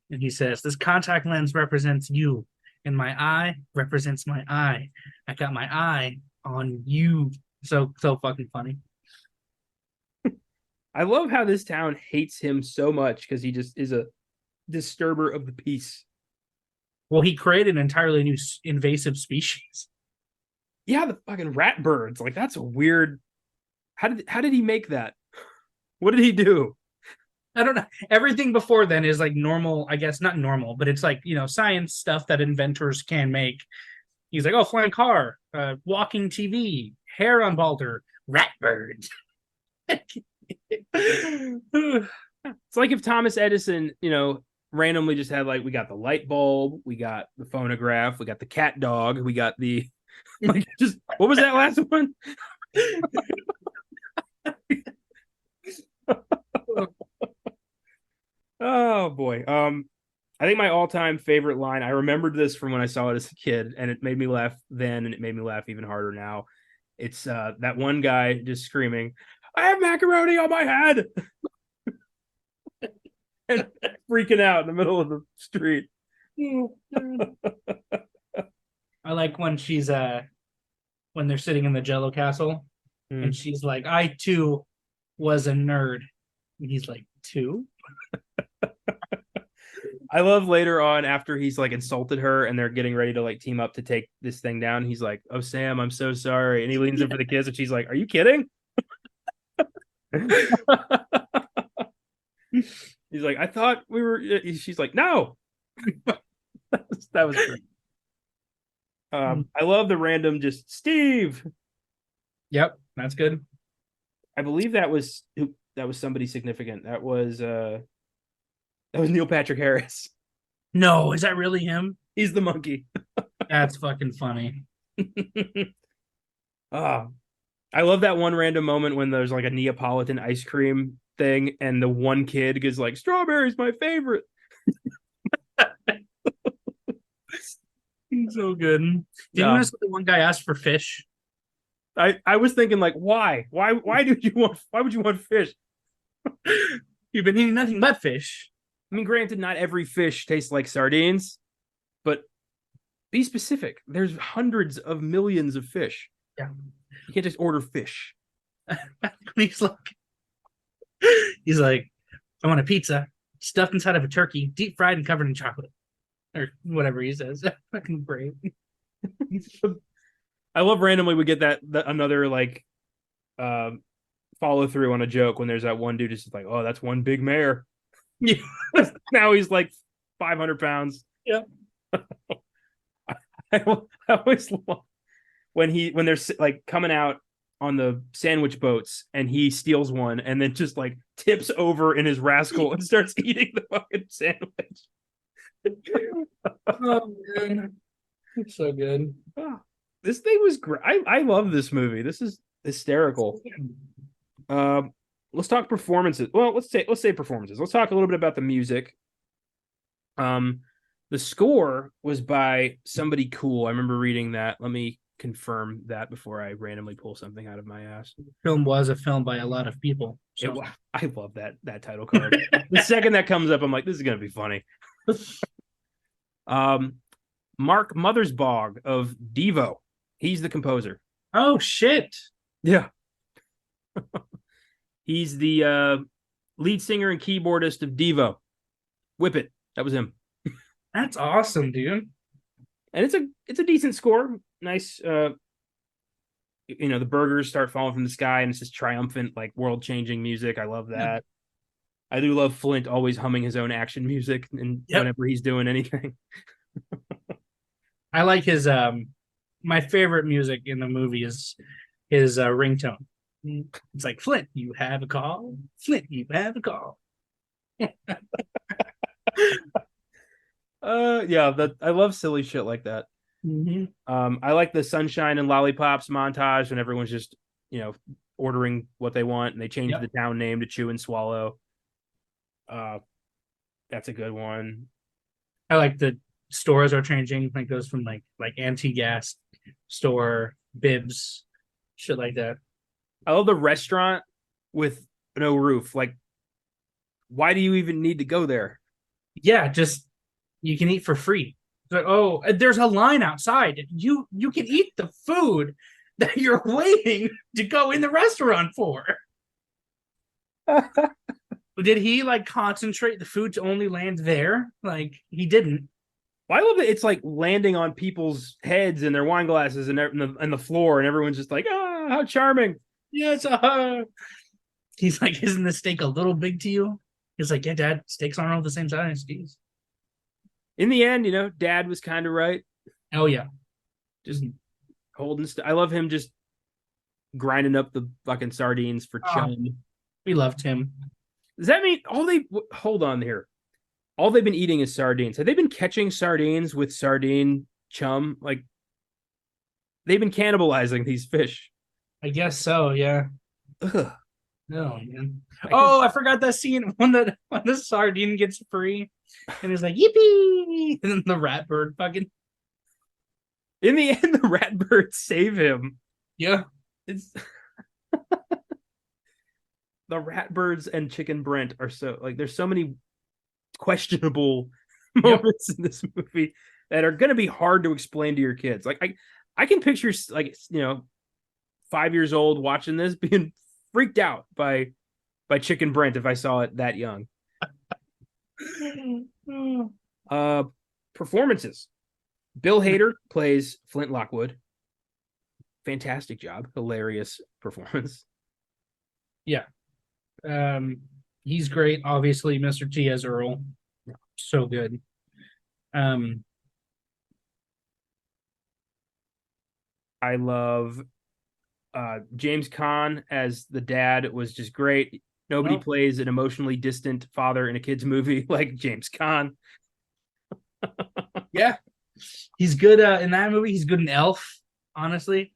and he says, "This contact lens represents you, and my eye represents my eye. I got my eye on you." So fucking funny. I love how this town hates him so much because he just is a disturber of the peace. Well, he created an entirely new invasive species. Yeah, the fucking rat birds. Like, that's a weird. How did he make that? What did he do? I don't know. Everything before then is like normal, I guess, not normal, but it's like, science stuff that inventors can make. He's like, oh, flying car, walking TV, hair on Balder, rat bird. It's like if Thomas Edison, randomly just had we got the light bulb, we got the phonograph, we got the cat dog, we got the what was that last one? Oh boy. I think my all-time favorite line, I remembered this from when I saw it as a kid, and it made me laugh then, and it made me laugh even harder now. It's that one guy just screaming, "I have macaroni on my head!" and freaking out in the middle of the street. I like when she's when they're sitting in the Jello castle, and she's like, "I too was a nerd," and he's like, "Two?" I love later on after he's insulted her and they're getting ready to team up to take this thing down. He's like, "Oh, Sam, I'm so sorry," and he leans in for the kiss, and she's like, "Are you kidding?" He's like, "I thought we were." She's like, "No." That was great. I love the random just Steve. Yep, that's good. I believe that was somebody significant. That was Neil Patrick Harris. No, is that really him? He's the monkey. That's fucking funny. I love that one random moment when there's a Neapolitan ice cream thing, and the one kid goes "Strawberry's my favorite." So good. Did you notice the one guy asked for fish? I was thinking like, why would you want fish? You've been eating nothing but fish. I mean, granted, not every fish tastes like sardines, but be specific. There's hundreds of millions of fish. Yeah. You can't just order fish. he's like, he's like, I want a pizza stuffed inside of a turkey, deep fried and covered in chocolate, or whatever he says. Fucking great. I love randomly we get that another like follow through on a joke when there's that one dude just like, oh, that's one big mare. Yeah. Now he's like 500 pounds. Yeah. I always love when they're like coming out on the sandwich boats and he steals one and then just like tips over in his rascal and starts eating the fucking sandwich. Oh man, it's so good. Oh, this thing was great. I love this movie. This is hysterical. Let's talk performances. Well, let's say performances. Let's talk a little bit about the music. The score was by somebody cool. I remember reading that. Let me confirm that before I randomly pull something out of my ass. The film was a film by a lot of people. So. I love that title card. The second that comes up, I'm like, this is gonna be funny. Mark Mothersbaugh of Devo. He's the composer. Oh shit. Yeah. He's the lead singer and keyboardist of Devo. Whip It. That was him. That's awesome, dude. And it's a decent score. Nice the burgers start falling from the sky and it's just triumphant, like world-changing music. I love that. Yeah. I do love Flint always humming his own action music and whenever he's doing anything. I like his my favorite music in the movie is his ringtone. It's like, Flint, you have a call. Flint, you have a call. I love silly shit like that. Mm-hmm. I like the sunshine and lollipops montage when everyone's just ordering what they want and they change the town name to Chew and Swallow. That's a good one. I like the stores are changing. Like goes from like anti-gas store, bibs, shit like that. I love the restaurant with no roof. Like, why do you even need to go there? Yeah, just you can eat for free. Like, oh, there's a line outside. You can eat the food that you're waiting to go in the restaurant for. Did he like concentrate the food to only land there? Like he didn't. Well, I love it. It's like landing on people's heads and their wine glasses and the floor, and everyone's just like, "Ah, how charming!" Yes. He's like, "Isn't the steak a little big to you?" He's like, "Yeah, Dad, steaks aren't all the same size." Jeez. In the end, Dad was kind of right. Oh yeah, just holding. I love him just grinding up the fucking sardines for chum. We loved him. Does that mean hold on here? All they've been eating is sardines. Have they been catching sardines with sardine chum? Like they've been cannibalizing these fish. I guess so. Yeah. Ugh. No, man. I forgot that scene when the sardine gets free, and he's like yippee, and then the rat bird fucking. In the end, the rat birds save him. Yeah, it's the rat birds and Chicken Brent are so like there's so many questionable moments in this movie that are going to be hard to explain to your kids. Like I can picture 5 years old watching this being freaked out by Chicken Brent if I saw it that young. Performances. Bill Hader plays Flint Lockwood. Fantastic job. Hilarious performance. Yeah. He's great. Obviously, Mr. T as Earl. So good. I love James Caan as the dad was just great. Nobody plays an emotionally distant father in a kid's movie like James Caan. Yeah. He's good in that movie. He's good in Elf, honestly.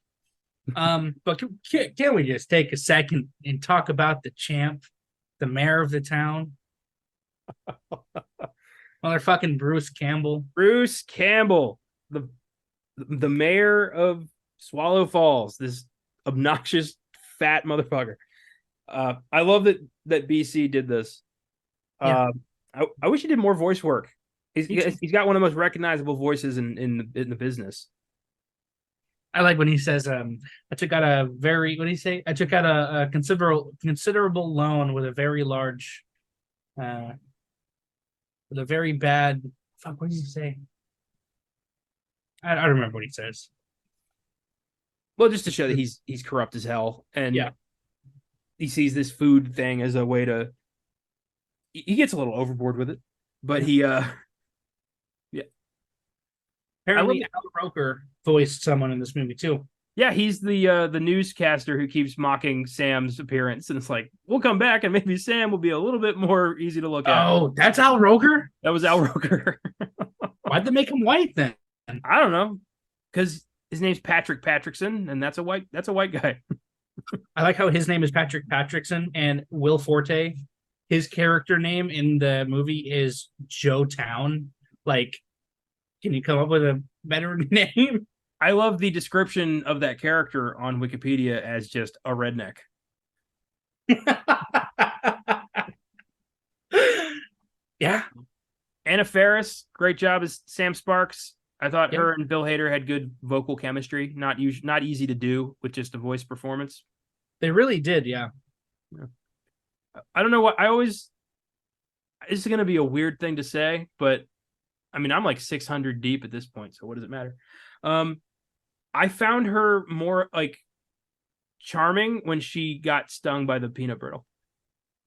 But can we just take a second and talk about the champ, the mayor of the town? Motherfucking Bruce Campbell. Bruce Campbell, the mayor of Swallow Falls. This obnoxious fat motherfucker. I love that BC did this. Yeah. I wish he did more voice work. He's got one of the most recognizable voices in the business. I like when he says, I took out a very, what do you say? I took out a considerable loan with a very large, with a very bad, fuck, what did he say? I don't remember what he says. Well, just to show that he's corrupt as hell, and Yeah. he sees this food thing as a way to. He gets a little overboard with it, but yeah. Apparently, Al Roker voiced someone in this movie too. Yeah, he's the newscaster who keeps mocking Sam's appearance, and it's like we'll come back, and maybe Sam will be a little bit more easy to look at. Oh, that's Al Roker? That was Al Roker. Why'd they make him white then? I don't know, because his name's Patrick Patrickson, and that's a white guy. I like how his name is Patrick Patrickson, and Will Forte, his character name in the movie is Joe Town. Like, can you come up with a better name? I love the description of that character on Wikipedia as just a redneck. Yeah. Anna Faris, great job as Sam Sparks. I thought her and Bill Hader had good vocal chemistry. Not easy to do with just a voice performance. They really did, yeah. I don't know what this is going to be a weird thing to say, but I mean, I'm like 600 deep at this point, so what does it matter? I found her more like charming when she got stung by the peanut brittle.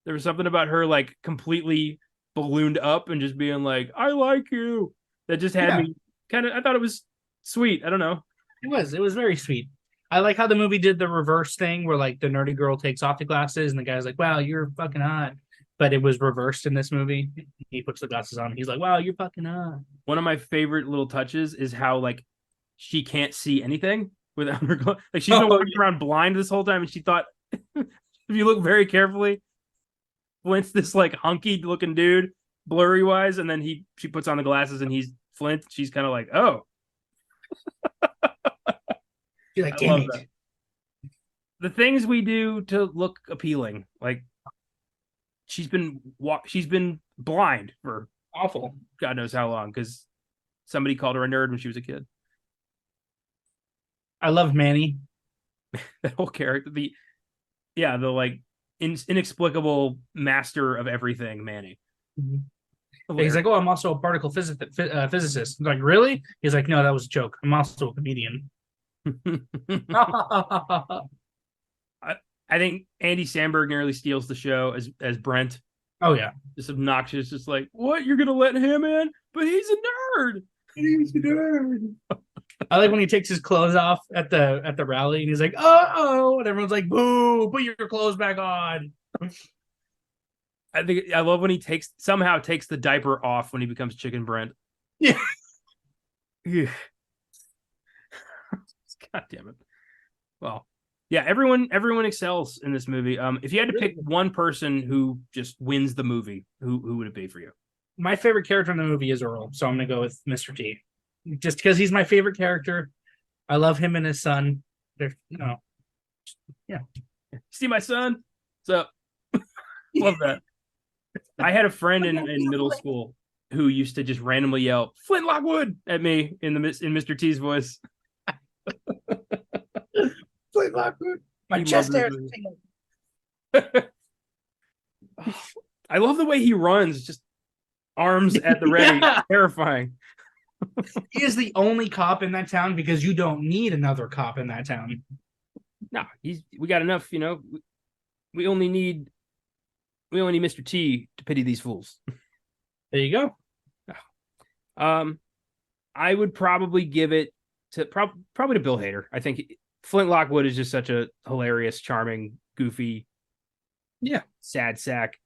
There was something about her like completely ballooned up and just being like, I like you. That just had me kind of, I thought it was sweet. I don't know. It was very sweet. I like how the movie did the reverse thing where like the nerdy girl takes off the glasses and the guy's like, wow, you're fucking hot. But it was reversed in this movie. He puts the glasses on. He's like, wow, you're fucking hot. One of my favorite little touches is how like she can't see anything without her like she's been walking around blind this whole time, and she thought if you look very carefully, Flint's this like hunky looking dude, blurry wise, and then she puts on the glasses and he's Flint. She's kind of like, oh. You're like, damn it. That. The things we do to look appealing, like she's been blind for awful God knows how long because somebody called her a nerd when she was a kid. I love Manny. That whole character, the like inexplicable master of everything, Manny. Mm-hmm. He's like, oh, I'm also a particle physicist. I'm like, really? He's like, no, that was a joke. I'm also a comedian. I think Andy Samberg nearly steals the show as Brent. Oh yeah, just obnoxious, just like, what? You're gonna let him in? But he's a nerd. He's a nerd. I like when he takes his clothes off at the rally and he's like, oh, and everyone's like, boo, put your clothes back on. I love when he somehow takes the diaper off when he becomes Chicken Brent. Yeah. God damn it. Well, yeah, everyone excels in this movie. If you had to pick one person who just wins the movie, who would it be for you? My favorite character in the movie is Earl, so I'm gonna go with Mr. T. Just because he's my favorite character. I love him and his son. Yeah. See my son? So love that. I had a friend in middle school who used to just randomly yell Flint Lockwood at me in Mr. T's voice. Flint Lockwood. My chest hair. I love the way he runs, just arms at the ready. Terrifying. He is the only cop in that town because you don't need another cop in that town. No, we got enough, we only need Mr. T to pity these fools. There you go. I would probably give it to probably to Bill Hader. I think Flint Lockwood is just such a hilarious, charming, goofy, sad sack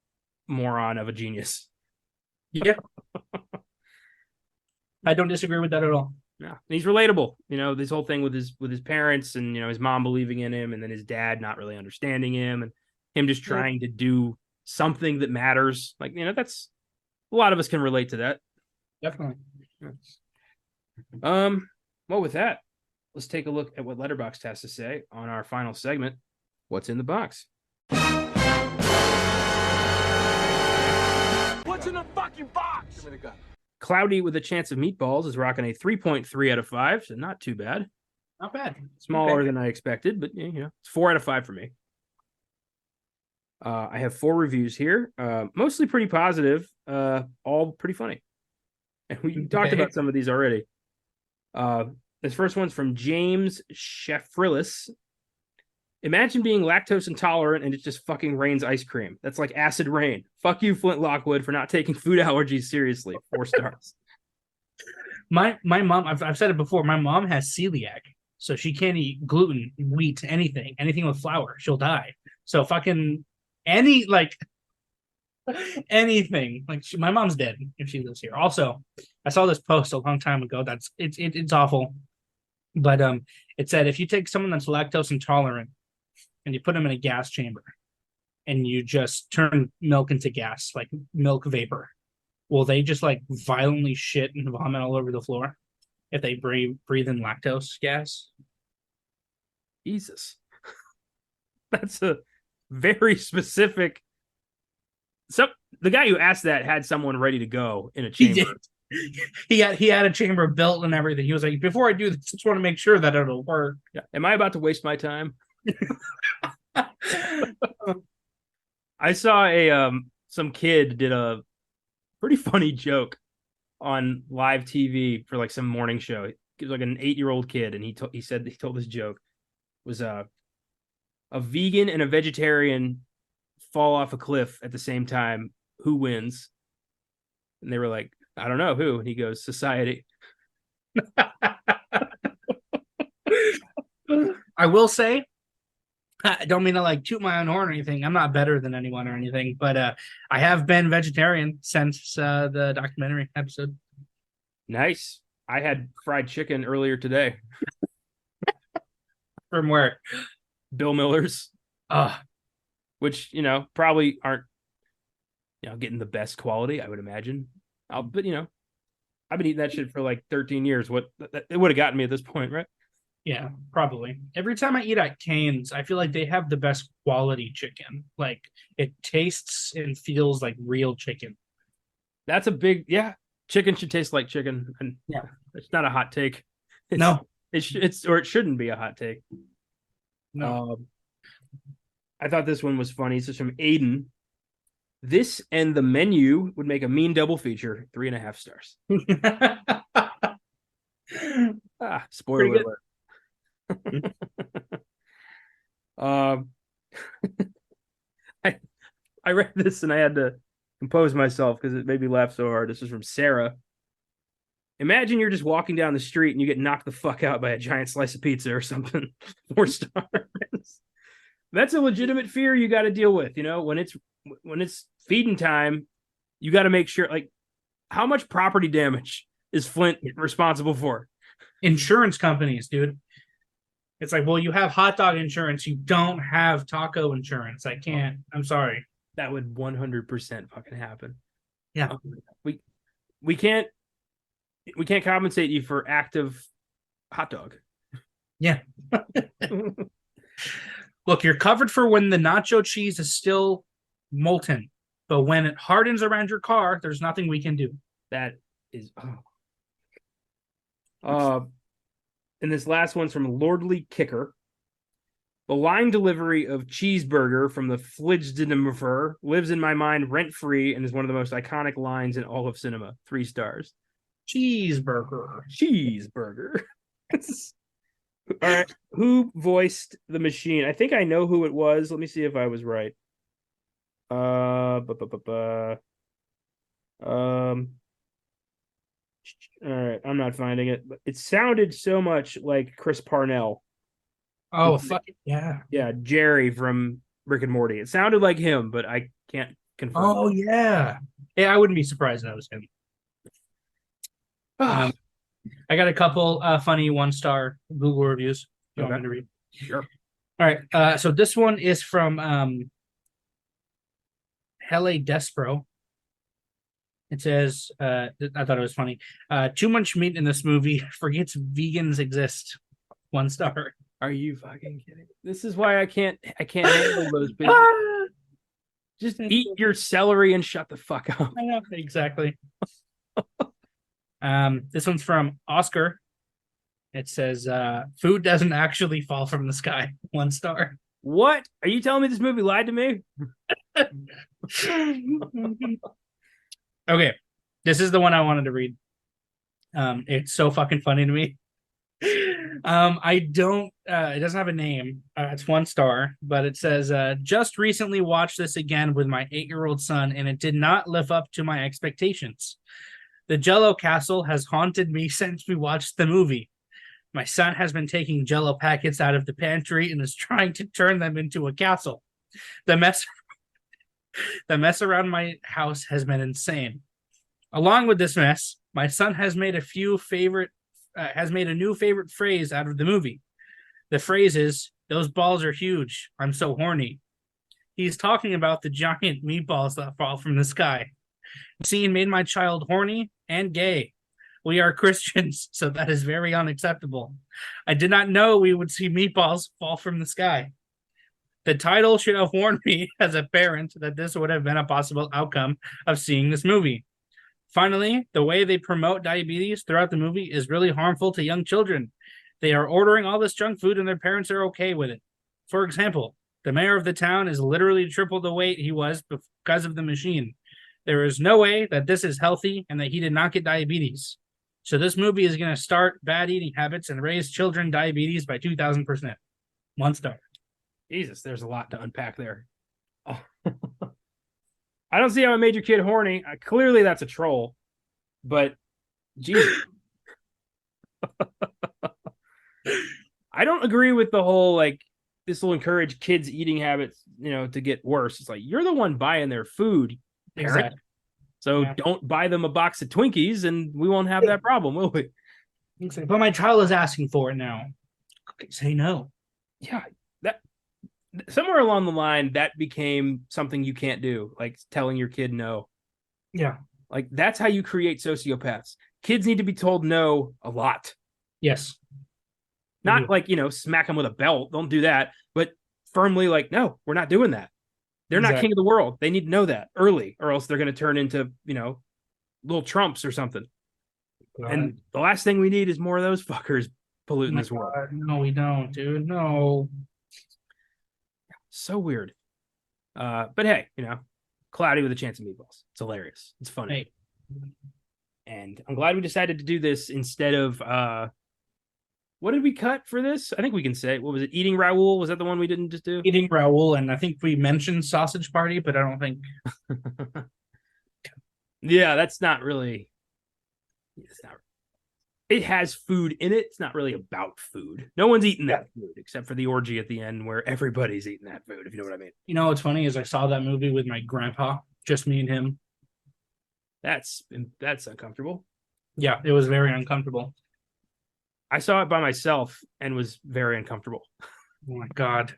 moron of a genius. Yeah. I don't disagree with that at all. No, and he's relatable. This whole thing with his parents and his mom believing in him, and then his dad not really understanding him, and him just trying to do something that matters. Like that's a lot of us can relate to that. Definitely. Well, with that, let's take a look at what Letterboxd has to say on our final segment. What's in the box? What's in the fucking box? Give me the gun. Cloudy with a Chance of Meatballs is rocking a 3.3 out of 5, so not too bad. Not bad. Smaller than I expected, but you know, it's 4 out of 5 for me. I have 4 reviews here, mostly pretty positive, all pretty funny. And we talked about some of these already. This first one's from James Sheffrillis. Imagine being lactose intolerant and it just fucking rains ice cream. That's like acid rain. Fuck you, Flint Lockwood, for not taking food allergies seriously. 4 stars. My mom, I've said it before, my mom has celiac, so she can't eat gluten, wheat, anything with flour. She'll die. So fucking anything. Like my mom's dead if she lives here. Also, I saw this post a long time ago. It's awful. But it said if you take someone that's lactose intolerant and you put them in a gas chamber and you just turn milk into gas, like milk vapor, will they just like violently shit and vomit all over the floor if they breathe in lactose gas? Jesus. That's a very specific. So the guy who asked that had someone ready to go in a chamber. He had a chamber built and everything. He was like, before I do this, I just want to make sure that it'll work. Yeah. Am I about to waste my time? I saw some kid did a pretty funny joke on live TV for like some morning show. He was like an 8-year-old kid, and he told this joke was a vegan and a vegetarian fall off a cliff at the same time. Who wins? And they were like, I don't know who. And he goes, society. I will say, I don't mean to like toot my own horn or anything. I'm not better than anyone or anything, but I have been vegetarian since the documentary episode. Nice. I had fried chicken earlier today. From where? Bill Miller's. Which, you know, probably aren't, you know, getting the best quality, I would imagine. But, you know, I've been eating that shit for like 13 years. It would have gotten me at this point, right? Yeah, probably. Every time I eat at Cane's, I feel like they have the best quality chicken. Like it tastes and feels like real chicken. That's a big, yeah. Chicken should taste like chicken, and yeah, it's not a hot take. No, it shouldn't be a hot take. No, I thought this one was funny. This is from Aiden. This and The Menu would make a mean double feature. 3.5 stars. Spoiler alert. I read this and I had to compose myself because it made me laugh so hard. This is from Sarah. Imagine you're just walking down the street and you get knocked the fuck out by a giant slice of pizza or something. 4 stars. That's a legitimate fear you got to deal with. You know, when it's feeding time, you got to make sure, like, how much property damage is Flint responsible for? Insurance companies, dude. It's like, well, you have hot dog insurance. You don't have taco insurance. I can't. I'm sorry. That would 100% fucking happen. Yeah. We can't compensate you for active hot dog. Yeah. Look, you're covered for when the nacho cheese is still molten, but when it hardens around your car, there's nothing we can do. That is and this last one's from Lordly Kicker. The line delivery of cheeseburger from the Filmgazm lives in my mind rent-free and is one of the most iconic lines in all of cinema. 3 stars. Cheeseburger. All right. Who voiced the machine? I think I know who it was. Let me see if I was right. All right, I'm not finding it. But it sounded so much like Chris Parnell. Oh, fuck yeah. Yeah, Jerry from Rick and Morty. It sounded like him, but I can't confirm. Oh, yeah. Yeah, I wouldn't be surprised if that was him. I got a couple funny 1-star Google reviews. You want me to read? Sure. All right. So this one is from Hele Despro. It says, I thought it was funny. Too much meat in this movie. Forgets vegans exist. 1 star. Are you fucking kidding? This is why I can't handle those big. Just eat your celery and shut the fuck up. I know, exactly. This one's from Oscar. It says, food doesn't actually fall from the sky. 1 star. What? Are you telling me this movie lied to me? Okay. This is the one I wanted to read. It's so fucking funny to me. I don't it doesn't have a name. It's 1 star, but it says, just recently watched this again with my 8-year-old son, and it did not live up to my expectations. The Jell-O castle has haunted me since we watched the movie. My son has been taking Jell-O packets out of the pantry and is trying to turn them into a castle. The mess around my house has been insane. Along with this mess, my son has made a new favorite phrase out of the movie. The phrase is, "Those balls are huge. I'm so horny." He's talking about the giant meatballs that fall from the sky. The scene made my child horny and gay. We are Christians, so that is very unacceptable. I did not know we would see meatballs fall from the sky. The title should have warned me as a parent that this would have been a possible outcome of seeing this movie. Finally, the way they promote diabetes throughout the movie is really harmful to young children. They are ordering all this junk food and their parents are okay with it. For example, the mayor of the town is literally triple the weight he was because of the machine. There is no way that this is healthy and that he did not get diabetes. So this movie is going to start bad eating habits and raise children diabetes by 2,000%. 1 star. Jesus, there's a lot to unpack there. Oh. I don't see how it made your kid horny. Clearly, that's a troll. But, Jesus. I don't agree with the whole, like, this will encourage kids' eating habits, to get worse. It's like, you're the one buying their food, parent. Exactly. So don't buy them a box of Twinkies and we won't have that problem, will we? Exactly. But my child is asking for it now. Okay, say no. Yeah, that somewhere along the line, that became something you can't do, like telling your kid no. Yeah. Like, that's how you create sociopaths. Kids need to be told no a lot. Yes. Not like, smack them with a belt. Don't do that. But firmly like, no, we're not doing that. They're not king of the world. They need to know that early, or else they're going to turn into, little Trumps or something. God. And the last thing we need is more of those fuckers polluting this world. No, we don't, dude. No. So weird. But hey, cloudy with a chance of meatballs. It's hilarious. It's funny. Hey. And I'm glad we decided to do this instead of what did we cut for this? I think we can say, what was it? Eating Raoul? Was that the one we didn't just do? Eating Raoul, and I think we mentioned Sausage Party, but I don't think. Yeah, that's not really. It's not. It has food in it. It's not really about food. No one's eating that food except for the orgy at the end where everybody's eating that food, if you know what I mean. You know what's funny is I saw that movie with my grandpa, just me and him. That's uncomfortable. Yeah, it was very uncomfortable. I saw it by myself and was very uncomfortable. Oh my God.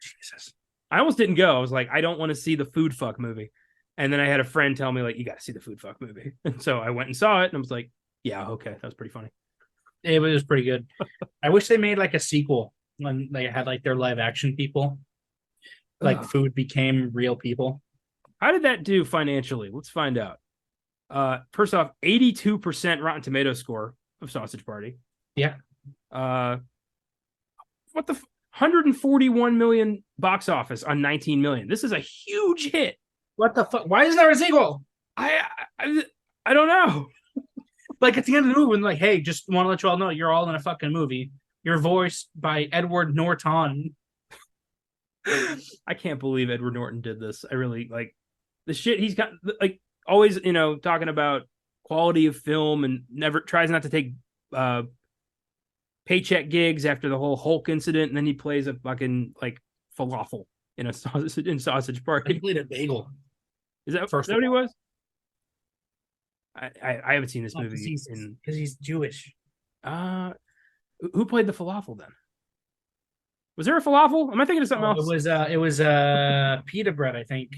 Jesus. I almost didn't go. I was like, I don't want to see the food fuck movie. And then I had a friend tell me, like, you got to see the food fuck movie. And so I went and saw it and I was like, yeah, okay. That was pretty funny. It was pretty good. I wish they made like a sequel when they had like their live action people. Like food became real people. How did that do financially? Let's find out. First off, 82% Rotten Tomato score of Sausage Party. Yeah. What the 141 million box office on 19 million. This is a huge hit. What the fuck? Why isn't there a sequel? I don't know. Like at the end of the movie, when like, hey, just want to let you all know you're all in a fucking movie. You're voiced by Edward Norton. I can't believe Edward Norton did this. I really like the shit he's got, like, always, talking about quality of film and never tries not to take paycheck gigs after the whole Hulk incident, and then he plays a fucking like falafel in Sausage Party. He played a bagel. Is that what he was? I haven't seen this movie because he's Jewish. Who played the falafel then? Was there a falafel? Am I thinking of something else? It was pita bread, I think.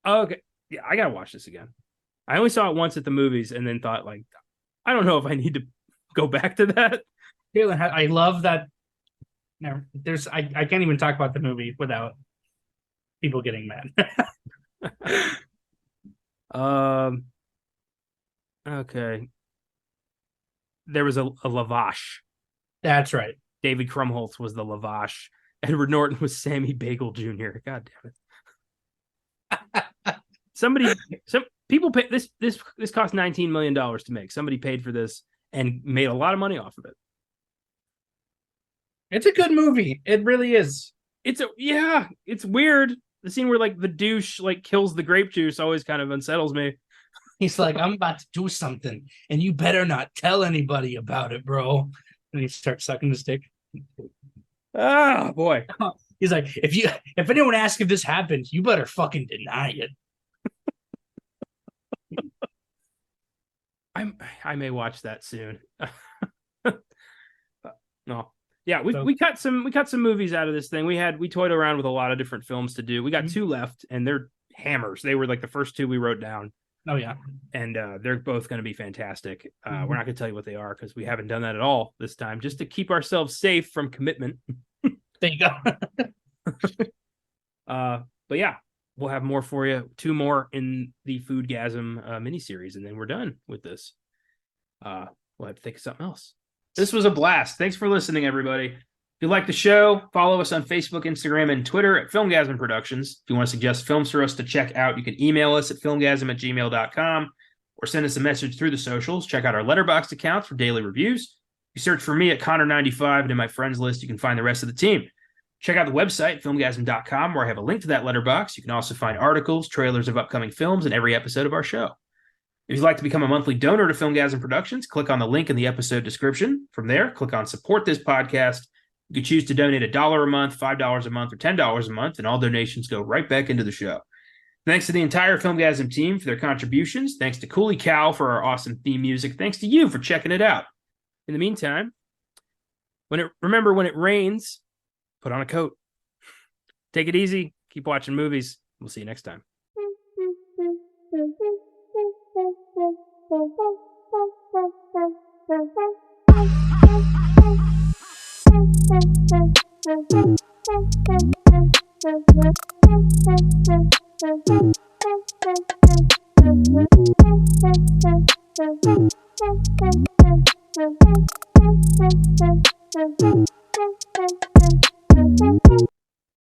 Oh, okay. Yeah, I gotta watch this again. I only saw it once at the movies and then thought, like, I don't know if I need to go back to that. Caitlin, I love that. Never, I can't even talk about the movie without people getting mad. Okay. There was a lavash. That's right. David Krumholtz was the lavash. Edward Norton was Sammy Bagel Jr. God damn it. Some people pay this cost $19 million to make. Somebody paid for this and made a lot of money off of it. It's a good movie. It really is. It's weird. The scene where like the douche like kills the grape juice always kind of unsettles me. He's like, I'm about to do something, and you better not tell anybody about it, bro. And he starts sucking the stick. Oh boy. He's like, if anyone asks if this happened, you better fucking deny it. I may watch that soon. No. Yeah, we cut some movies out of this thing. We toyed around with a lot of different films to do. We got two left, and they're hammers. They were like the first two we wrote down. Oh yeah, and they're both going to be fantastic. We're not going to tell you what they are because we haven't done that at all this time, just to keep ourselves safe from commitment. There you go. But yeah, we'll have more for you. 2 more in the FOODGAZM miniseries, and then we're done with this. We'll have to think of something else. This was a blast. Thanks for listening, everybody. If you like the show, follow us on Facebook, Instagram, and Twitter at Filmgazm Productions. If you want to suggest films for us to check out, you can email us at filmgazm@gmail.com or send us a message through the socials. Check out our Letterboxd accounts for daily reviews. You search for me at Connor95, and in my friends list, you can find the rest of the team. Check out the website, filmgazm.com, where I have a link to that letterbox. You can also find articles, trailers of upcoming films, and every episode of our show. If you'd like to become a monthly donor to Filmgazm Productions, click on the link in the episode description. From there, click on Support This Podcast. You can choose to donate $1 a month, $5 a month, or $10 a month, and all donations go right back into the show. Thanks to the entire Filmgazm team for their contributions. Thanks to Cooley Cow for our awesome theme music. Thanks to you for checking it out. In the meantime, remember when it rains, put on a coat. Take it easy. Keep watching movies. We'll see you next time.